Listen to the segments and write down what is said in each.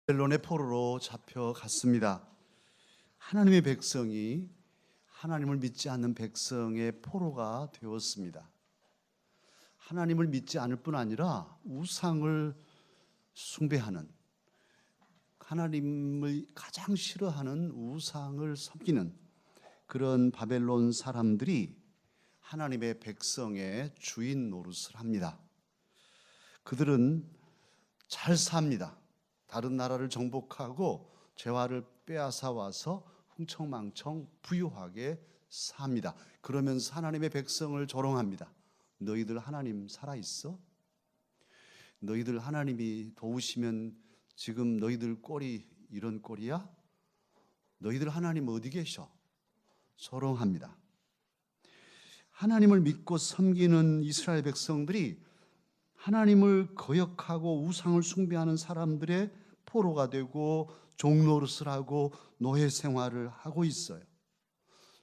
바벨론의 포로로 잡혀갔습니다. 하나님의 백성이 하나님을 믿지 않는 백성의 포로가 되었습니다. 하나님을 믿지 않을 뿐 아니라 우상을 숭배하는, 하나님을 가장 싫어하는 우상을 섬기는 그런 바벨론 사람들이 하나님의 백성의 주인 노릇을 합니다. 그들은 잘 삽니다. 다른 나라를 정복하고 재화를 빼앗아 와서 흥청망청 부유하게 삽니다. 그러면서 하나님의 백성을 조롱합니다. 너희들 하나님 살아있어? 너희들 하나님이 도우시면 지금 너희들 꼴이 이런 꼴이야? 너희들 하나님 어디 계셔? 조롱합니다. 하나님을 믿고 섬기는 이스라엘 백성들이 하나님을 거역하고 우상을 숭배하는 사람들의 포로가 되고 종노릇을 하고 노예 생활을 하고 있어요.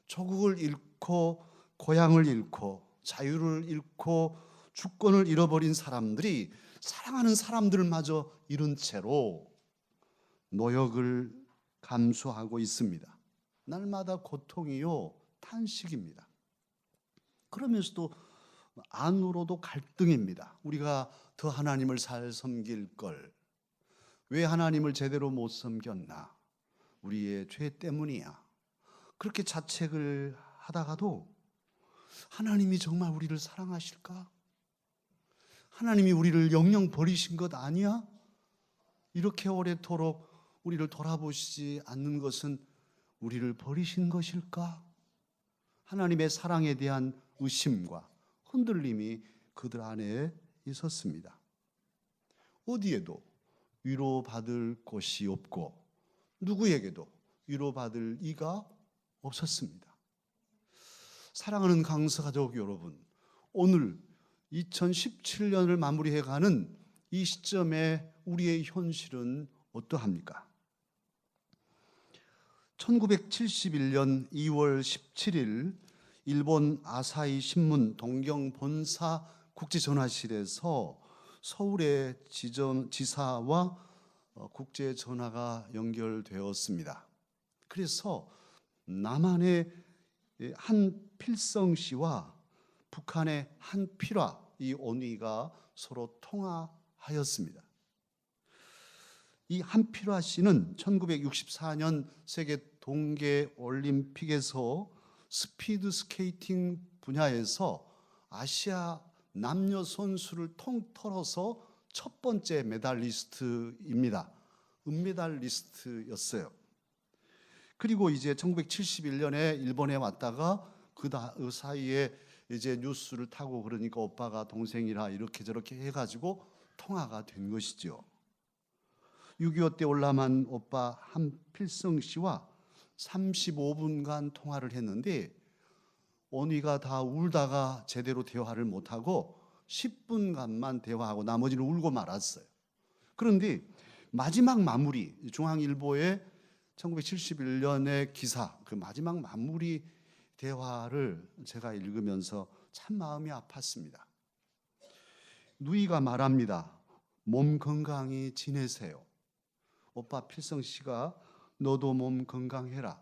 조국을 잃고 고향을 잃고 자유를 잃고 주권을 잃어버린 사람들이 사랑하는 사람들마저 잃은 채로 노역을 감수하고 있습니다. 날마다 고통이요 탄식입니다. 그러면서도 안으로도 갈등입니다. 우리가 더 하나님을 잘 섬길 걸. 왜 하나님을 제대로 못 섬겼나? 우리의 죄 때문이야. 그렇게 자책을 하다가도 하나님이 정말 우리를 사랑하실까? 하나님이 우리를 영영 버리신 것 아니야? 이렇게 오래도록 우리를 돌아보시지 않는 것은 우리를 버리신 것일까? 하나님의 사랑에 대한 의심과 흔들림이 그들 안에 있었습니다. 어디에도 위로받을 곳이 없고 누구에게도 위로받을 이가 없었습니다. 사랑하는 강서 가족 여러분, 오늘 2017년을 마무리해가는 이 시점에 우리의 현실은 어떠합니까? 1971년 2월 17일 일본 아사히 신문 동경 본사 국제전화실에서 서울의 지사와 국제전화가 연결되었습니다. 그래서 남한의 한필성 씨와 북한의 한필화 이 언니가 서로 통화하였습니다. 이 한필화 씨는 1964년 세계 동계 올림픽에서 스피드 스케이팅 분야에서 아시아 남녀 선수를 통틀어서 첫 번째 메달리스트입니다. 은메달리스트였어요. 그리고 이제 1971년에 일본에 왔다가 그 사이에 이제 뉴스를 타고 그러니까 오빠가 동생이라 이렇게 저렇게 해가지고 통화가 된 것이죠. 6.25 때 올라만 오빠 한필성 씨와 35분간 통화를 했는데 언니가 다 울다가 제대로 대화를 못하고 10분간만 대화하고 나머지는 울고 말았어요. 그런데 마지막 마무리, 중앙일보의 1971년의 기사, 그 마지막 마무리 대화를 제가 읽으면서 참 마음이 아팠습니다. 누이가 말합니다. 몸 건강히 지내세요. 오빠 필성 씨가 너도 몸 건강해라.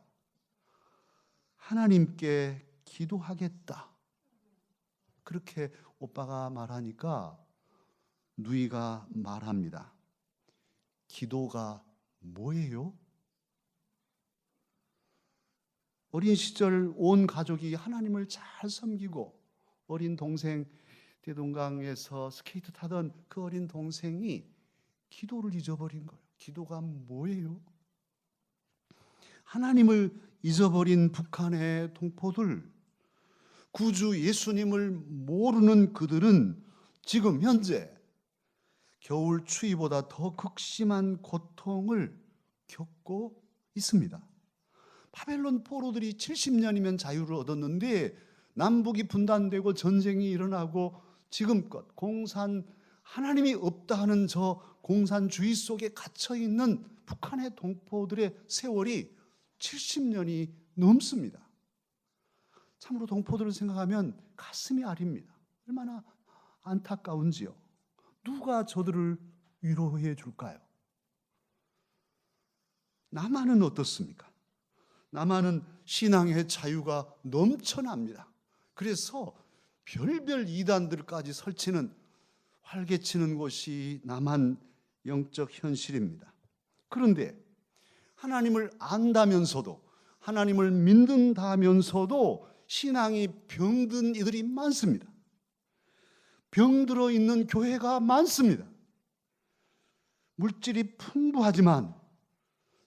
하나님께 기도하겠다. 그렇게 오빠가 말하니까 누이가 말합니다. 기도가 뭐예요? 어린 시절 온 가족이 하나님을 잘 섬기고 어린 동생 대동강에서 스케이트 타던 그 어린 동생이 기도를 잊어버린 거예요. 기도가 뭐예요? 하나님을 잊어버린 북한의 동포들, 구주 예수님을 모르는 그들은 지금 현재 겨울 추위보다 더 극심한 고통을 겪고 있습니다. 바벨론 포로들이 70년이면 자유를 얻었는데 남북이 분단되고 전쟁이 일어나고 지금껏 하나님이 없다 하는 저 공산주의 속에 갇혀있는 북한의 동포들의 세월이 70년이 넘습니다. 참으로 동포들을 생각하면 가슴이 아립니다. 얼마나 안타까운지요. 누가 저들을 위로해 줄까요? 남한은 어떻습니까? 남한은 신앙의 자유가 넘쳐납니다. 그래서 별별 이단들까지 설치는 활개치는 곳이 남한 영적 현실입니다. 그런데 하나님을 안다면서도, 하나님을 믿는다면서도 신앙이 병든 이들이 많습니다. 병들어 있는 교회가 많습니다. 물질이 풍부하지만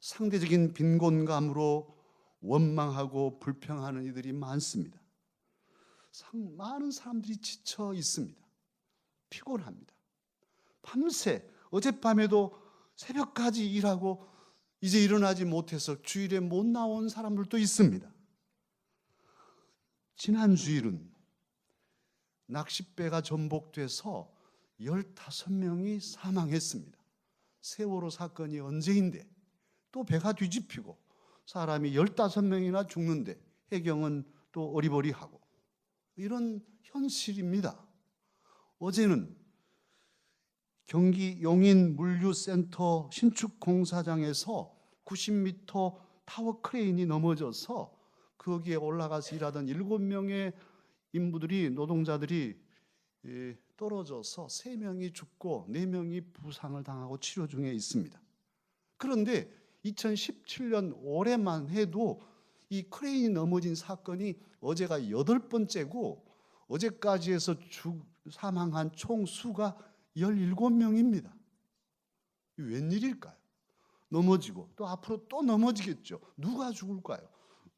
상대적인 빈곤감으로 원망하고 불평하는 이들이 많습니다. 많은 사람들이 지쳐 있습니다. 피곤합니다. 밤새, 어젯밤에도 새벽까지 일하고 이제 일어나지 못해서 주일에 못 나온 사람들도 있습니다. 지난 주일은 낚싯배가 전복돼서 15명이 사망했습니다. 세월호 사건이 언제인데 또 배가 뒤집히고 사람이 15명이나 죽는데 해경은 또 어리버리하고 이런 현실입니다. 어제는 경기 용인 물류센터 신축 공사장에서 90m 타워 크레인이 넘어져서 거기에 올라가서 일하던 7명의 인부들이, 노동자들이 떨어져서 3명이 죽고 4명이 부상을 당하고 치료 중에 있습니다. 그런데 2017년 올해만 해도 이 크레인이 넘어진 사건이 어제가 8번째고 어제까지 해서 사망한 총 수가 17명입니다. 웬일일까요? 넘어지고 또 앞으로 또 넘어지겠죠. 누가 죽을까요?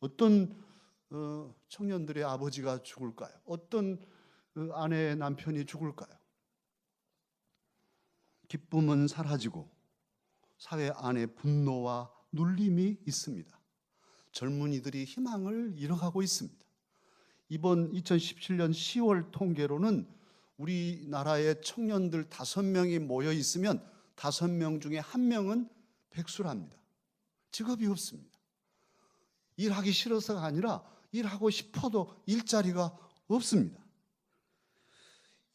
어떤 청년들의 아버지가 죽을까요? 어떤 아내의 남편이 죽을까요? 기쁨은 사라지고 사회 안에 분노와 눌림이 있습니다. 젊은이들이 희망을 잃어가고 있습니다. 이번 2017년 10월 통계로는 우리나라의 청년들 5명이 모여 있으면 5명 중에 1명은 백수랍니다. 직업이 없습니다. 일하기 싫어서가 아니라 일하고 싶어도 일자리가 없습니다.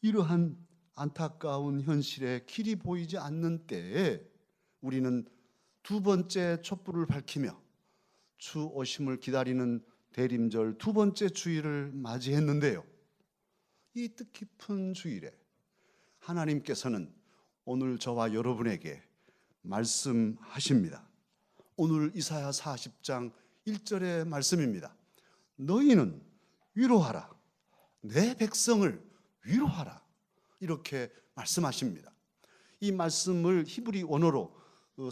이러한 안타까운 현실에 길이 보이지 않는 때에 우리는 두 번째 촛불을 밝히며 주 오심을 기다리는 대림절 두 번째 주일을 맞이했는데요. 이 뜻깊은 주일에 하나님께서는 오늘 저와 여러분에게 말씀하십니다. 오늘 이사야 40장 1절의 말씀입니다. 너희는 위로하라. 내 백성을 위로하라. 이렇게 말씀하십니다. 이 말씀을 히브리 원어로,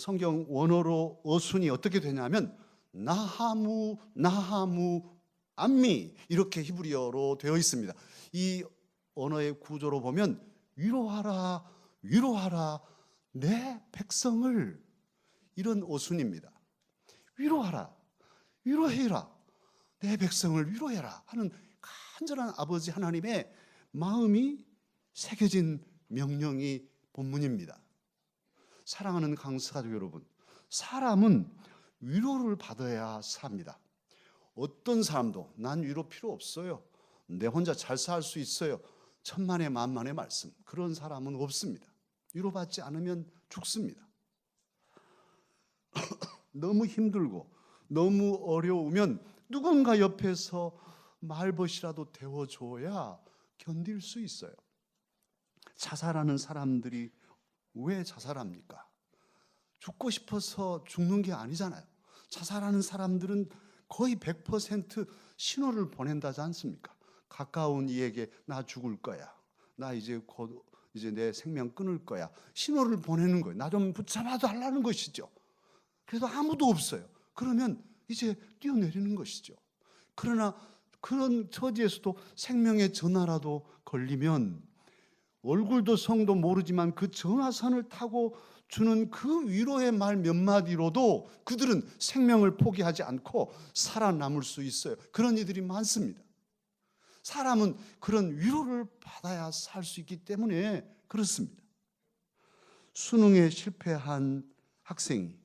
성경 원어로 어순이 어떻게 되냐면 나하무 나하무 암미, 이렇게 히브리어로 되어 있습니다. 이 언어의 구조로 보면 위로하라, 위로하라, 내 백성을, 이런 어순입니다. 위로하라, 위로해라, 내 백성을 위로해라 하는 간절한 아버지 하나님의 마음이 새겨진 명령이 본문입니다. 사랑하는 강스가족 여러분, 사람은 위로를 받아야 삽니다. 어떤 사람도 난 위로 필요 없어요, 내 혼자 잘 살 수 있어요, 천만의 만만의 말씀, 그런 사람은 없습니다. 위로받지 않으면 죽습니다. 너무 힘들고 너무 어려우면 누군가 옆에서 말벗이라도 데워줘야 견딜 수 있어요. 자살하는 사람들이 왜 자살합니까? 죽고 싶어서 죽는 게 아니잖아요. 자살하는 사람들은 거의 100% 신호를 보낸다지 않습니까? 가까운 이에게 나 죽을 거야, 나 이제 곧 이제 내 생명 끊을 거야, 신호를 보내는 거예요. 나 좀 붙잡아 달라는 것이죠. 그래도 아무도 없어요. 그러면 이제 뛰어내리는 것이죠. 그러나 그런 처지에서도 생명의 전화라도 걸리면 얼굴도 성도 모르지만 그 전화선을 타고 주는 그 위로의 말 몇 마디로도 그들은 생명을 포기하지 않고 살아남을 수 있어요. 그런 이들이 많습니다. 사람은 그런 위로를 받아야 살 수 있기 때문에 그렇습니다. 수능에 실패한 학생이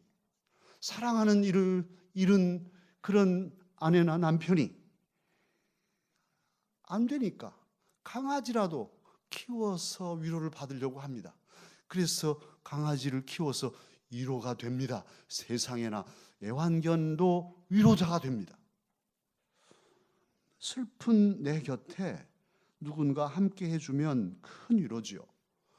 사랑하는 이를 잃은 그런 아내나 남편이 안 되니까 강아지라도 키워서 위로를 받으려고 합니다. 그래서 강아지를 키워서 위로가 됩니다. 세상에나 애완견도 위로자가 됩니다. 슬픈 내 곁에 누군가 함께 해주면 큰 위로지요.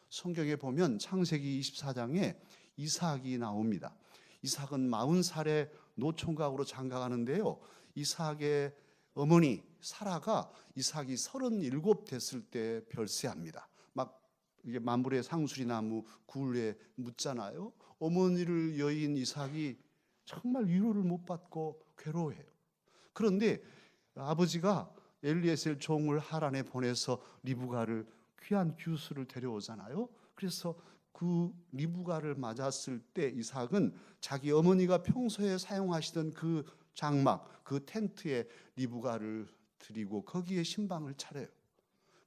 성경에 보면 창세기 24장에 이삭이 나옵니다. 이삭은 40살에 노총각으로 장가가는데요. 이삭의 어머니 사라가 이삭이 37 됐을 때 별세합니다. 막 이게 만불의 상수리나무 굴에 묻잖아요. 어머니를 여인 이삭이 정말 위로를 못 받고 괴로워해요. 그런데 아버지가 엘리에셀 종을 하란에 보내서 리브가를 귀한 규수를 데려오잖아요. 그래서 그 리브가를 맞았을 때 이삭은 자기 어머니가 평소에 사용하시던 그 장막, 그 텐트에 리브가를 드리고 거기에 신방을 차려요.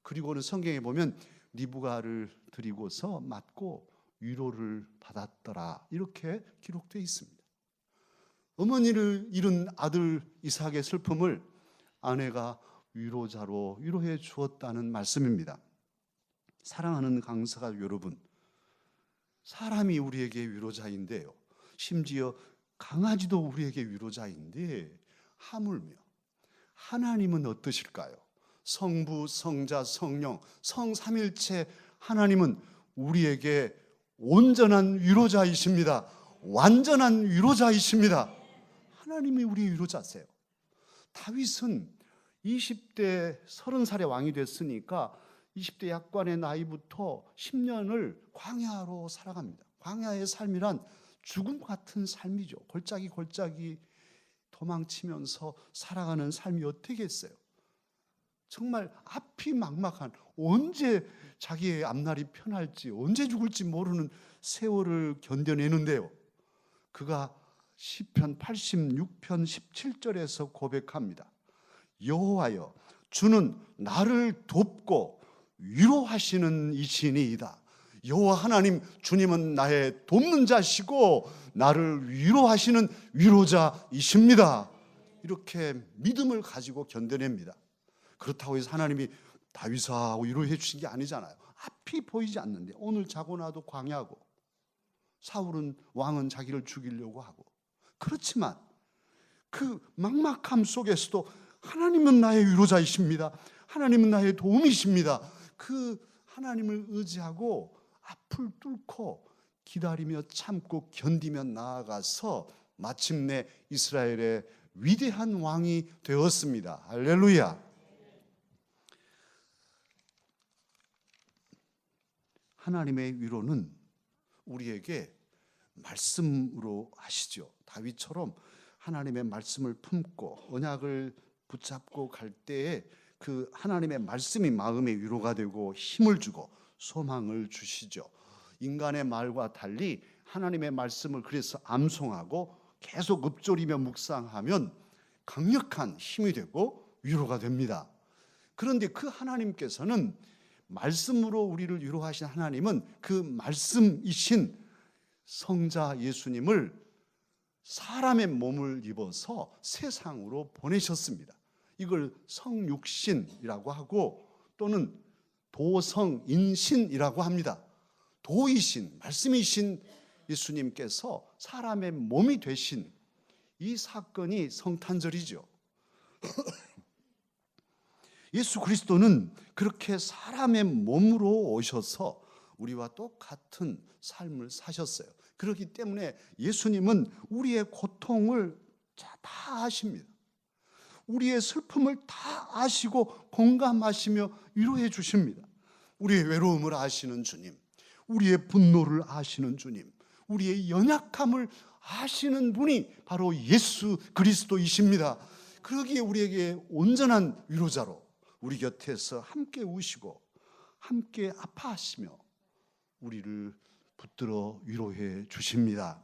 그리고는 성경에 보면 리브가를 드리고서 맞고 위로를 받았더라, 이렇게 기록되어 있습니다. 어머니를 잃은 아들 이삭의 슬픔을 아내가 위로자로 위로해 주었다는 말씀입니다. 사랑하는 강사가 여러분, 사람이 우리에게 위로자인데요, 심지어 강아지도 우리에게 위로자인데 하물며 하나님은 어떠실까요? 성부, 성자, 성령, 성삼일체 하나님은 우리에게 온전한 위로자이십니다. 완전한 위로자이십니다. 하나님이 우리의 위로자세요. 다윗은 20대 30살에 왕이 됐으니까 20대 약관의 나이부터 10년을 광야로 살아갑니다. 광야의 삶이란 죽음 같은 삶이죠. 골짜기 도망치면서 살아가는 삶이 어떻겠어요? 정말 앞이 막막한, 언제 자기의 앞날이 편할지, 언제 죽을지 모르는 세월을 견뎌내는데요, 그가 시편 86편 17절에서 고백합니다. 여호와여, 주는 나를 돕고 위로하시는 이시니이다. 여호와 하나님, 주님은 나의 돕는 자시고 나를 위로하시는 위로자이십니다. 이렇게 믿음을 가지고 견뎌냅니다. 그렇다고 해서 하나님이 다윗아 위로해 주신 게 아니잖아요. 앞이 보이지 않는데, 오늘 자고 나도 광야고, 사울은 왕은 자기를 죽이려고 하고, 그렇지만 그 막막함 속에서도 하나님은 나의 위로자이십니다. 하나님은 나의 도움이십니다. 그 하나님을 의지하고 앞을 뚫고 기다리며 참고 견디며 나아가서 마침내 이스라엘의 위대한 왕이 되었습니다. 할렐루야. 하나님의 위로는 우리에게 말씀으로 하시죠. 다윗처럼 하나님의 말씀을 품고 언약을 붙잡고 갈 때에 그 하나님의 말씀이 마음의 위로가 되고 힘을 주고 소망을 주시죠. 인간의 말과 달리 하나님의 말씀을 그래서 암송하고 계속 읊조리며 묵상하면 강력한 힘이 되고 위로가 됩니다. 그런데 그 하나님께서는, 말씀으로 우리를 위로하신 하나님은 그 말씀이신 성자 예수님을 사람의 몸을 입어서 세상으로 보내셨습니다. 이걸 성육신이라고 하고 또는 도성인신이라고 합니다. 도이신, 말씀이신 예수님께서 사람의 몸이 되신 이 사건이 성탄절이죠. 예수 그리스도는 그렇게 사람의 몸으로 오셔서 우리와 똑같은 삶을 사셨어요. 그렇기 때문에 예수님은 우리의 고통을 다 아십니다. 우리의 슬픔을 다 아시고 공감하시며 위로해 주십니다. 우리의 외로움을 아시는 주님, 우리의 분노를 아시는 주님, 우리의 연약함을 아시는 분이 바로 예수 그리스도이십니다. 그러기에 우리에게 온전한 위로자로 우리 곁에서 함께 우시고 함께 아파하시며 우리를 붙들어 위로해 주십니다.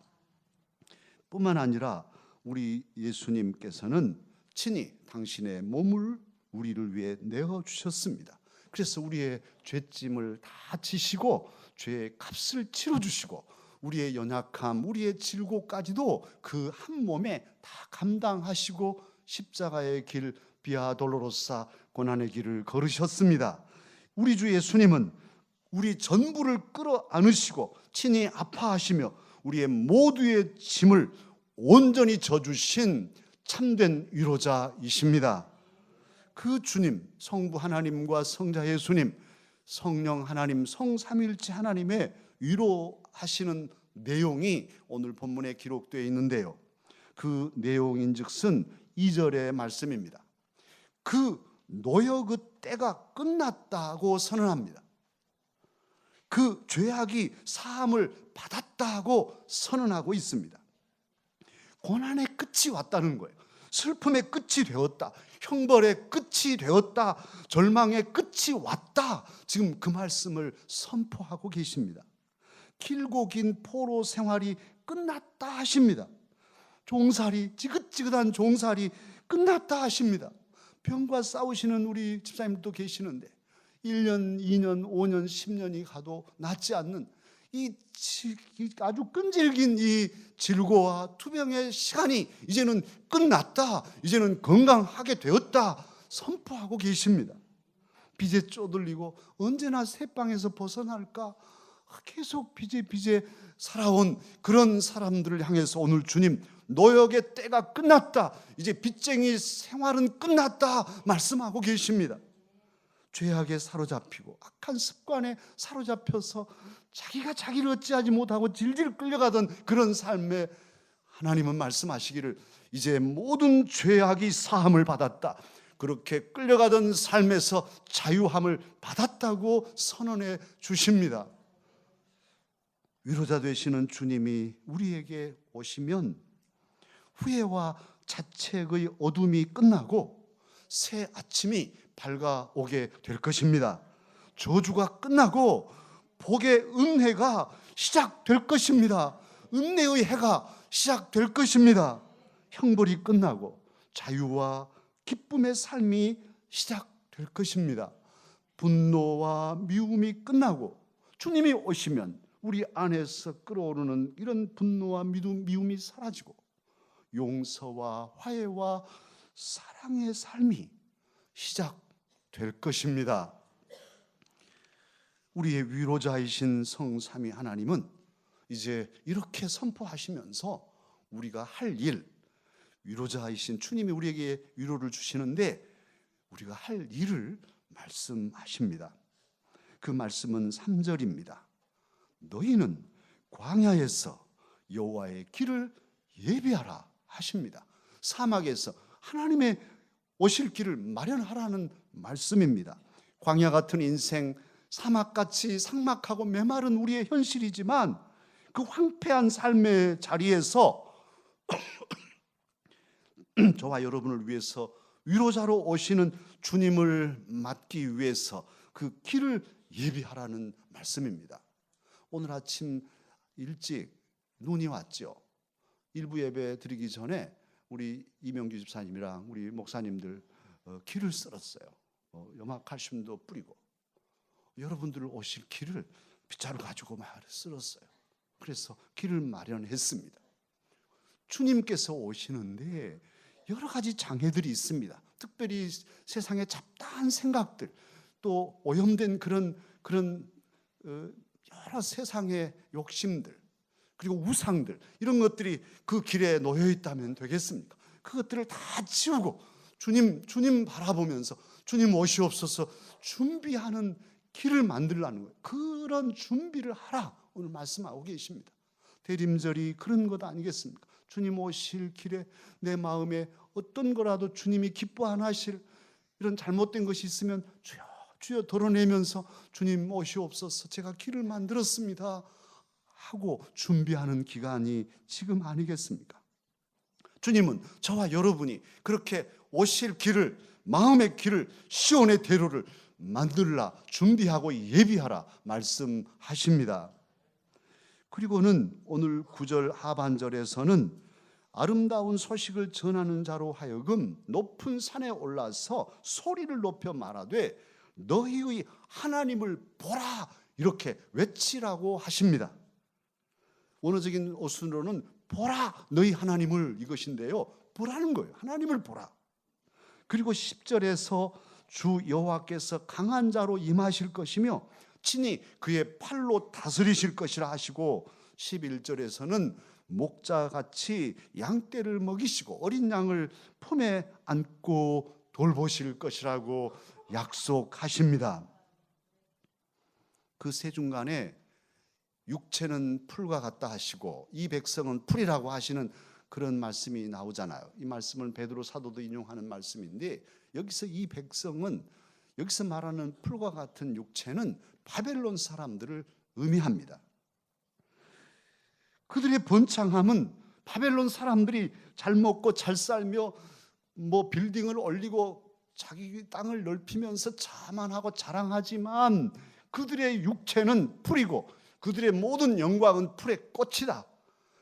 뿐만 아니라 우리 예수님께서는 친히 당신의 몸을 우리를 위해 내어 주셨습니다. 그래서 우리의 죄짐을 다 지시고 죄의 값을 치러 주시고 우리의 연약함, 우리의 질고까지도 그 한 몸에 다 감당하시고 십자가의 길, 비아 돌로로사, 고난의 길을 걸으셨습니다. 우리 주 예수님은 우리 전부를 끌어안으시고 친히 아파하시며 우리의 모두의 짐을 온전히 져주신 참된 위로자이십니다. 그 주님, 성부 하나님과 성자 예수님, 성령 하나님, 성삼위일체 하나님의 위로하시는 내용이 오늘 본문에 기록되어 있는데요, 그 내용인즉슨 2절의 말씀입니다. 그 노역의 때가 끝났다고 선언합니다. 그 죄악이 사함을 받았다고 선언하고 있습니다. 고난의 끝이 왔다는 거예요. 슬픔의 끝이 되었다, 형벌의 끝이 되었다, 절망의 끝이 왔다, 지금 그 말씀을 선포하고 계십니다. 길고 긴 포로 생활이 끝났다 하십니다. 종살이, 지긋지긋한 종살이 끝났다 하십니다. 병과 싸우시는 우리 집사님도 계시는데 1년, 2년, 5년, 10년이 가도 낫지 않는 이 아주 끈질긴 이 질고와 투병의 시간이 이제는 끝났다, 이제는 건강하게 되었다 선포하고 계십니다. 빚에 쪼들리고 언제나 새방에서 벗어날까 계속 빚에 살아온 그런 사람들을 향해서 오늘 주님, 노역의 때가 끝났다, 이제 빚쟁이 생활은 끝났다 말씀하고 계십니다. 죄악에 사로잡히고 악한 습관에 사로잡혀서 자기가 자기를 어찌하지 못하고 질질 끌려가던 그런 삶에 하나님은 말씀하시기를 이제 모든 죄악이 사함을 받았다, 그렇게 끌려가던 삶에서 자유함을 받았다고 선언해 주십니다. 위로자 되시는 주님이 우리에게 오시면 후회와 자책의 어둠이 끝나고 새 아침이 밝아오게 될 것입니다. 저주가 끝나고 복의 은혜가 시작될 것입니다. 은혜의 해가 시작될 것입니다. 형벌이 끝나고 자유와 기쁨의 삶이 시작될 것입니다. 분노와 미움이 끝나고 주님이 오시면 우리 안에서 끓어오르는 이런 분노와 미움이 사라지고 용서와 화해와 사랑의 삶이 시작될 것입니다. 우리의 위로자이신 성삼위 하나님은 이제 이렇게 선포하시면서 우리가 할 일, 위로자이신 주님이 우리에게 위로를 주시는데 우리가 할 일을 말씀하십니다. 그 말씀은 3절입니다. 너희는 광야에서 여호와의 길을 예비하라 하십니다. 사막에서 하나님의 오실 길을 마련하라는 말씀입니다. 광야 같은 인생, 사막같이 삭막하고 메마른 우리의 현실이지만 그 황폐한 삶의 자리에서 저와 여러분을 위해서 위로자로 오시는 주님을 맞기 위해서 그 길을 예비하라는 말씀입니다. 오늘 아침 일찍 눈이 왔죠. 일부 예배 드리기 전에 우리 이명규 집사님이랑 우리 목사님들 길을 썰었어요. 염화칼슘도 뿌리고 여러분들 오실 길을 빗자루 가지고 막 썰었어요. 그래서 길을 마련했습니다. 주님께서 오시는데 여러 가지 장애들이 있습니다. 특별히 세상의 잡다한 생각들, 또 오염된 그런 여러 세상의 욕심들, 그리고 우상들, 이런 것들이 그 길에 놓여 있다면 되겠습니까? 그것들을 다 치우고 주님 바라보면서 주님 오시옵소서 준비하는 길을 만들라는 거예요. 그런 준비를 하라 오늘 말씀하고 계십니다. 대림절이 그런 것 아니겠습니까? 주님 오실 길에 내 마음에 어떤 거라도 주님이 기뻐 안 하실 이런 잘못된 것이 있으면 주여 덜어내면서 주님 오시옵소서 제가 길을 만들었습니다 하고 준비하는 기간이 지금 아니겠습니까? 주님은 저와 여러분이 그렇게 오실 길을, 마음의 길을, 시온의 대로를 만들라, 준비하고 예비하라 말씀하십니다. 그리고는 오늘 9절 하반절에서는 아름다운 소식을 전하는 자로 하여금 높은 산에 올라서 소리를 높여 말하되 너희의 하나님을 보라 이렇게 외치라고 하십니다. 원어적인 어순으로는 보라 너희 하나님을 이것인데요, 보라는 거예요. 하나님을 보라. 그리고 10절에서 주 여호와께서 강한 자로 임하실 것이며 친히 그의 팔로 다스리실 것이라 하시고 11절에서는 목자같이 양떼를 먹이시고 어린 양을 품에 안고 돌보실 것이라고 약속하십니다. 그 세 중간에 육체는 풀과 같다 하시고 이 백성은 풀이라고 하시는 그런 말씀이 나오잖아요. 이 말씀은 베드로 사도도 인용하는 말씀인데, 여기서 이 백성은, 여기서 말하는 풀과 같은 육체는 바벨론 사람들을 의미합니다. 그들의 번창함은 바벨론 사람들이 잘 먹고 잘 살며 빌딩을 올리고 자기 땅을 넓히면서 자만하고 자랑하지만 그들의 육체는 풀이고 그들의 모든 영광은 풀의 꽃이다.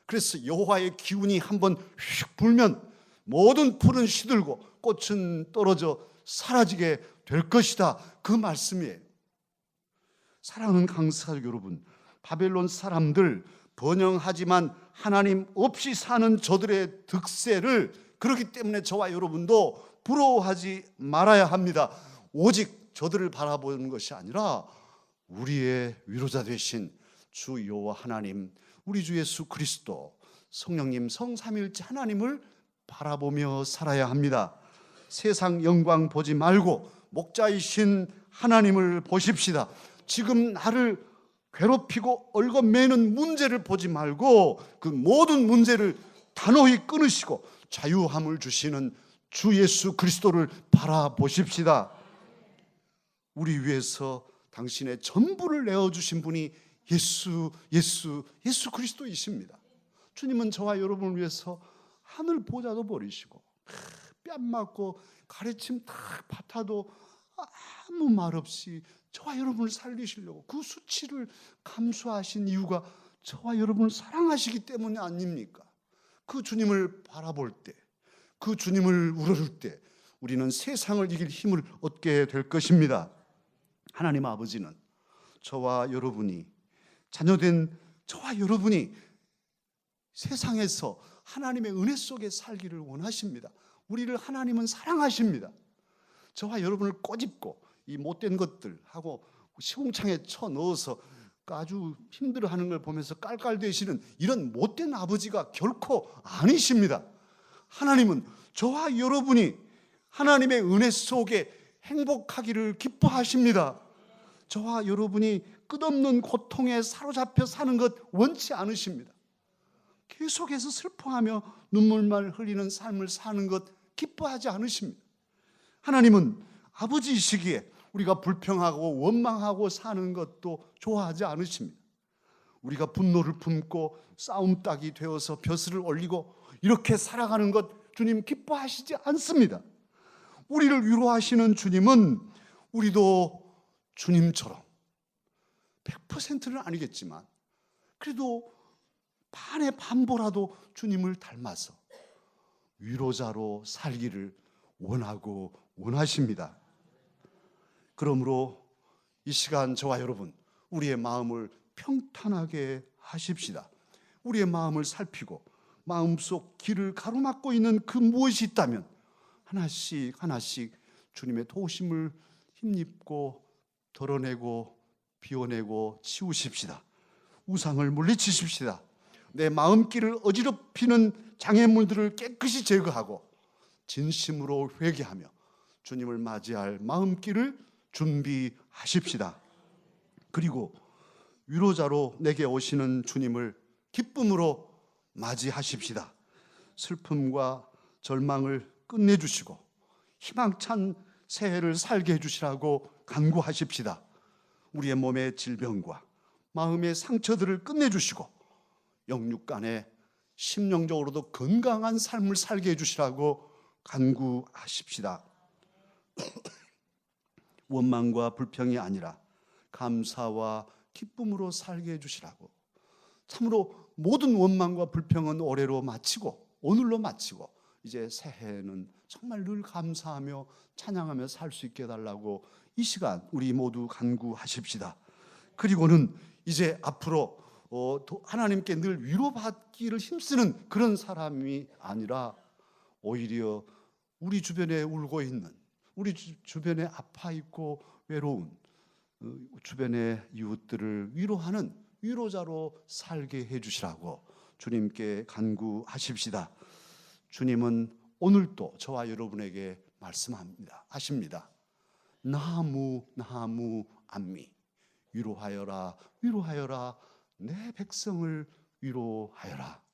그래서 여호와의 기운이 한번 휙 불면 모든 풀은 시들고 꽃은 떨어져 사라지게 될 것이다. 그 말씀이에요. 사랑하는 강사가족 여러분, 바벨론 사람들, 번영하지만 하나님 없이 사는 저들의 득세를, 그렇기 때문에 저와 여러분도 부러워하지 말아야 합니다. 오직 저들을 바라보는 것이 아니라 우리의 위로자 되신 주 여호와 하나님, 우리 주 예수 그리스도, 성령님, 성삼위일체 하나님을 바라보며 살아야 합니다. 세상 영광 보지 말고 목자이신 하나님을 보십시다. 지금 나를 괴롭히고 얽어매는 문제를 보지 말고 그 모든 문제를 단호히 끊으시고 자유함을 주시는 주 예수 그리스도를 바라보십시다. 우리 위해서 당신의 전부를 내어주신 분이 예수 그리스도이십니다. 주님은 저와 여러분을 위해서 하늘 보좌도 버리시고 뺨 맞고 가래침 탁 받아도 아무 말 없이 저와 여러분을 살리시려고 그 수치를 감수하신 이유가 저와 여러분을 사랑하시기 때문이 아닙니까? 그 주님을 바라볼 때, 그 주님을 우러를 때 우리는 세상을 이길 힘을 얻게 될 것입니다. 하나님 아버지는 저와 여러분이, 자녀된 저와 여러분이 세상에서 하나님의 은혜 속에 살기를 원하십니다. 우리를 하나님은 사랑하십니다. 저와 여러분을 꼬집고 이 못된 것들하고 시궁창에 쳐넣어서 아주 힘들어하는 걸 보면서 깔깔대시는 이런 못된 아버지가 결코 아니십니다. 하나님은 저와 여러분이 하나님의 은혜 속에 행복하기를 기뻐하십니다. 저와 여러분이 끝없는 고통에 사로잡혀 사는 것 원치 않으십니다. 계속해서 슬퍼하며 눈물만 흘리는 삶을 사는 것 기뻐하지 않으십니다. 하나님은 아버지이시기에 우리가 불평하고 원망하고 사는 것도 좋아하지 않으십니다. 우리가 분노를 품고 싸움닭이 되어서 벼슬을 올리고 이렇게 살아가는 것 주님 기뻐하시지 않습니다. 우리를 위로하시는 주님은 우리도 주님처럼 100%는 아니겠지만 그래도 반의 반보라도 주님을 닮아서 위로자로 살기를 원하고 원하십니다. 그러므로 이 시간 저와 여러분, 우리의 마음을 평탄하게 하십시다. 우리의 마음을 살피고 마음속 길을 가로막고 있는 그 무엇이 있다면 하나씩 하나씩 주님의 도우심을 힘입고 덜어내고 비워내고 치우십시다. 우상을 물리치십시다. 내 마음길을 어지럽히는 장애물들을 깨끗이 제거하고 진심으로 회개하며 주님을 맞이할 마음길을 준비하십시다. 그리고 위로자로 내게 오시는 주님을 기쁨으로 맞이하십시다. 슬픔과 절망을 끝내주시고 희망찬 새해를 살게 해주시라고 간구하십시다. 우리의 몸의 질병과 마음의 상처들을 끝내주시고 영육간에 심령적으로도 건강한 삶을 살게 해주시라고 간구하십시다. 원망과 불평이 아니라 감사와 기쁨으로 살게 해주시라고. 참으로 모든 원망과 불평은 올해로 마치고 오늘로 마치고 이제 새해는 정말 늘 감사하며 찬양하며 살 수 있게 해달라고 이 시간 우리 모두 간구하십시다. 그리고는 이제 앞으로 하나님께 늘 위로받기를 힘쓰는 그런 사람이 아니라 오히려 우리 주변에 울고 있는, 우리 주변에 아파 있고 외로운 주변의 이웃들을 위로하는 위로자로 살게 해주시라고 주님께 간구하십시다. 주님은 오늘도 저와 여러분에게 말씀합니다. 하십니다. 나무 암미 위로하여라 위로하여라 내 백성을 위로하여라.